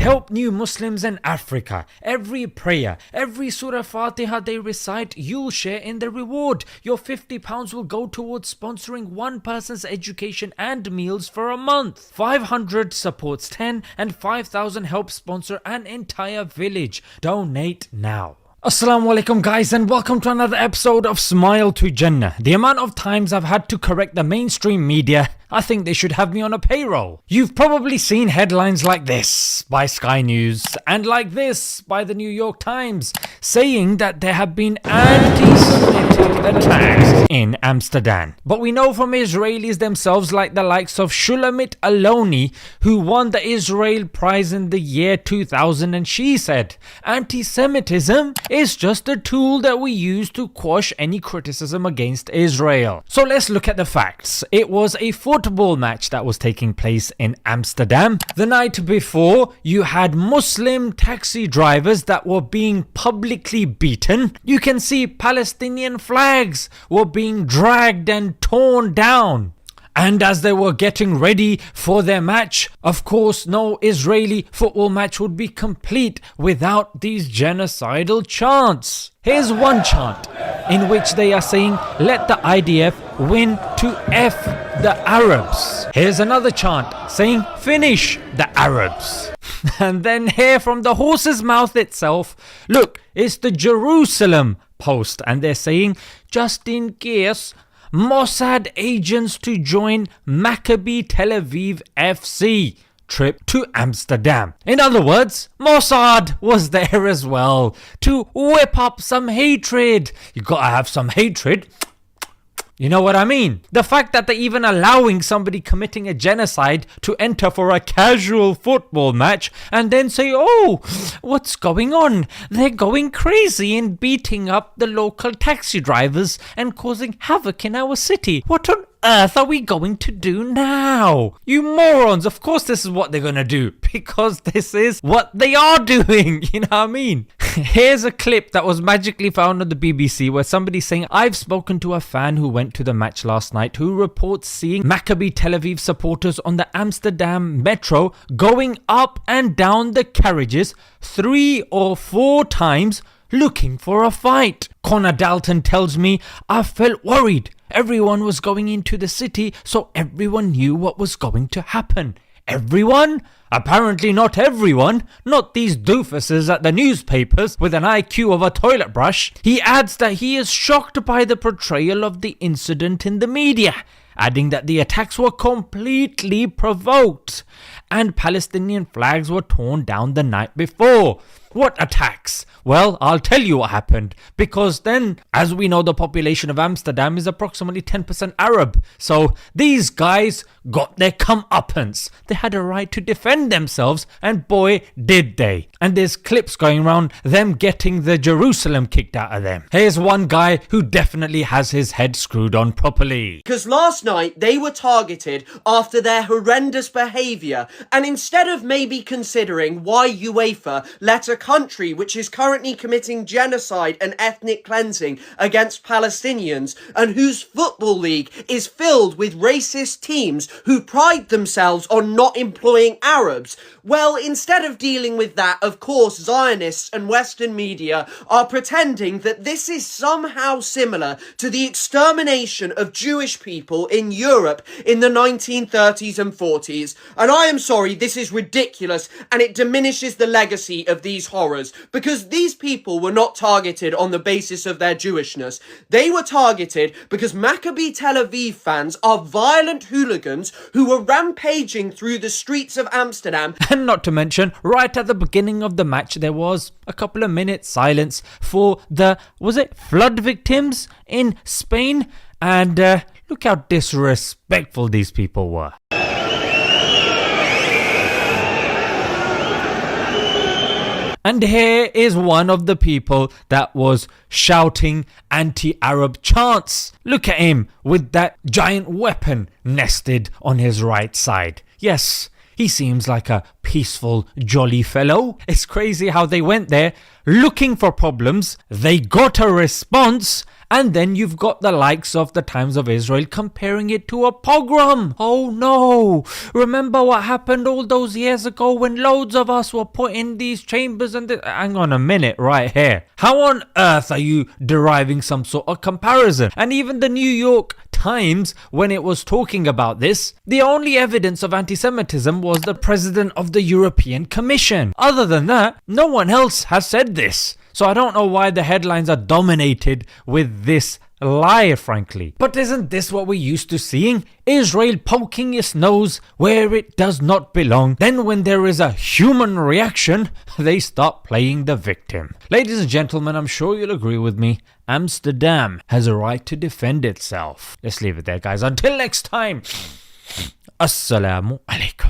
Help new Muslims in Africa. Every prayer, every Surah Fatiha they recite, you'll share in the reward. Your £50 will go towards sponsoring one person's education and meals for a month. 500 supports 10 and 5,000 help sponsor an entire village. Donate now. Assalamu alaikum guys, and welcome to another episode of Smile to Jannah. The amount of times I've had to correct the mainstream media, I think they should have me on a payroll. You've probably seen headlines like this by Sky News and like this by the New York Times saying that there have been anti-Semitic attacks in Amsterdam. But we know from Israelis themselves, like the likes of Shulamit Aloni, who won the Israel Prize in the year 2000, and she said, anti-Semitism is just a tool that we use to quash any criticism against Israel. So let's look at the facts. It was a football match that was taking place in Amsterdam. The night before, you had Muslim taxi drivers that were being publicly beaten. You can see Palestinian flags were being dragged and torn down. And as they were getting ready for their match, of course, no Israeli football match would be complete without these genocidal chants. Here's one chant in which they are saying, let the IDF win to F the Arabs. Here's another chant saying, finish the Arabs. And then here from the horse's mouth itself, look, it's the Jerusalem Post, and they're saying, just in case, Mosad agents to join Maccabi Tel Aviv FC trip to Amsterdam. In other words, Mossad was there as well to whip up some hatred. You gotta have some hatred. You know what I mean? The fact that they're even allowing somebody committing a genocide to enter for a casual football match and then say, oh, what's going on? They're going crazy and beating up the local taxi drivers and causing havoc in our city. What on earth are we going to do now? You morons, of course this is what they're gonna do, because this is what they are doing, you know what I mean? Here's a clip that was magically found on the BBC where somebody's saying, I've spoken to a fan who went to the match last night who reports seeing Maccabi Tel Aviv supporters on the Amsterdam metro going up and down the carriages 3 or 4 times looking for a fight. Connor Dalton tells me, I felt worried. Everyone was going into the city, so everyone knew what was going to happen. Everyone? Apparently not everyone, not these doofuses at the newspapers with an IQ of a toilet brush. He adds that he is shocked by the portrayal of the incident in the media, adding that the attacks were completely provoked and Palestinian flags were torn down the night before. What attacks? Well, I'll tell you what happened, because then, as we know, the population of Amsterdam is approximately 10% Arab. So these guys got their comeuppance. They had a right to defend themselves, and boy, did they. And there's clips going around them getting the Jerusalem kicked out of them. Here's one guy who definitely has his head screwed on properly. Because last night they were targeted after their horrendous behaviour, and instead of maybe considering why UEFA let a country which is currently committing genocide and ethnic cleansing against Palestinians and whose football league is filled with racist teams who pride themselves on not employing Arabs, well, instead of dealing with that, of course, Zionists and Western media are pretending that this is somehow similar to the extermination of Jewish people in Europe in the 1930s and 40s. And I am sorry, this is ridiculous, and it diminishes the legacy of these horrors, because these people were not targeted on the basis of their Jewishness. They were targeted because Maccabi Tel Aviv fans are violent hooligans who were rampaging through the streets of Amsterdam. And not to mention, right at the beginning of the match, there was a couple of minutes silence for the, flood victims in Spain? And look how disrespectful these people were. And here is one of the people that was shouting anti-Arab chants. Look at him with that giant weapon nested on his right side. Yes, he seems like a peaceful, jolly fellow. It's crazy how they went there looking for problems, they got a response, and then you've got the likes of the Times of Israel comparing it to a pogrom. Oh no! Remember what happened all those years ago when loads of us were put in these chambers and... Hang on a minute right here. How on earth are you deriving some sort of comparison? And even the New York Times, when it was talking about this, the only evidence of anti-Semitism was the president of the European Commission. Other than that, no one else has said this. So I don't know why the headlines are dominated with this lie, frankly. But isn't this what we're used to seeing? Israel poking its nose where it does not belong. Then when there is a human reaction, they start playing the victim. Ladies and gentlemen, I'm sure you'll agree with me. Amsterdam has a right to defend itself. Let's leave it there, guys. Until next time. Assalamu alaikum.